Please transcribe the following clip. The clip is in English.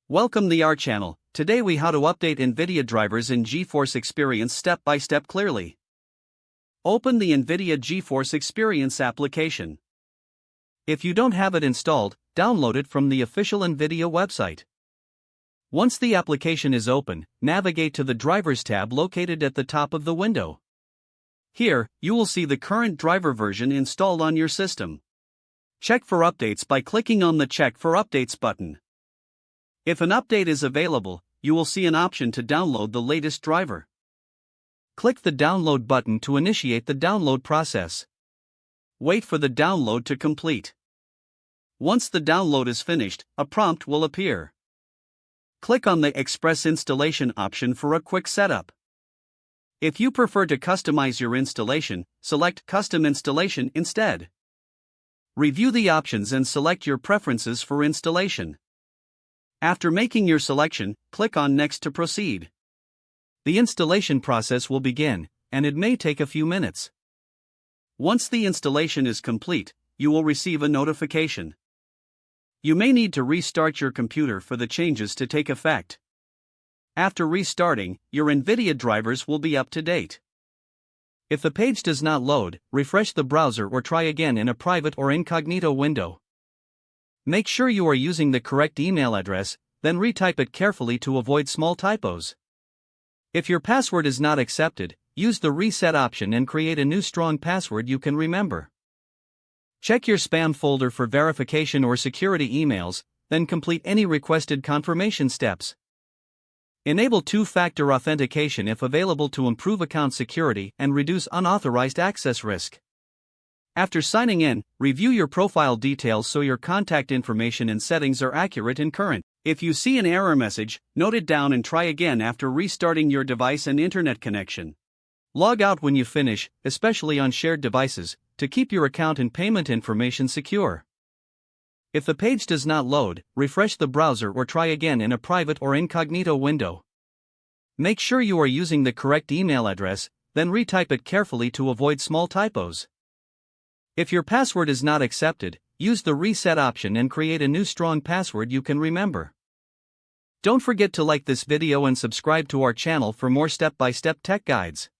Welcome to our channel. Today we how to update NVIDIA drivers in GeForce Experience step by step clearly. Open the NVIDIA GeForce Experience application. If you don't have it installed, download it from the official NVIDIA website. Once the application is open, navigate to the Drivers tab located at the top of the window. Here, you will see the current driver version installed on your system. Check for updates by clicking on the Check for Updates button. If an update is available, you will see an option to download the latest driver. Click the Download button to initiate the download process. Wait for the download to complete. Once the download is finished, a prompt will appear. Click on the Express Installation option for a quick setup. If you prefer to customize your installation, select Custom Installation instead. Review the options and select your preferences for installation. After making your selection, click on Next to proceed. The installation process will begin, and it may take a few minutes. Once the installation is complete, you will receive a notification. You may need to restart your computer for the changes to take effect. After restarting, your NVIDIA drivers will be up to date. If the page does not load, refresh the browser or try again in a private or incognito window. Make sure you are using the correct email address, then retype it carefully to avoid small typos. If your password is not accepted, use the Reset option and create a new strong password you can remember. Check your spam folder for verification or security emails, then complete any requested confirmation steps. Enable two-factor authentication if available to improve account security and reduce unauthorized access risk. After signing in, review your profile details so your contact information and settings are accurate and current. If you see an error message, note it down and try again after restarting your device and internet connection. Log out when you finish, especially on shared devices, to keep your account and payment information secure. If the page does not load, refresh the browser or try again in a private or incognito window. Make sure you are using the correct email address, then retype it carefully to avoid small typos. If your password is not accepted, use the Reset option and create a new strong password you can remember. Don't forget to like this video and subscribe to our channel for more step-by-step tech guides.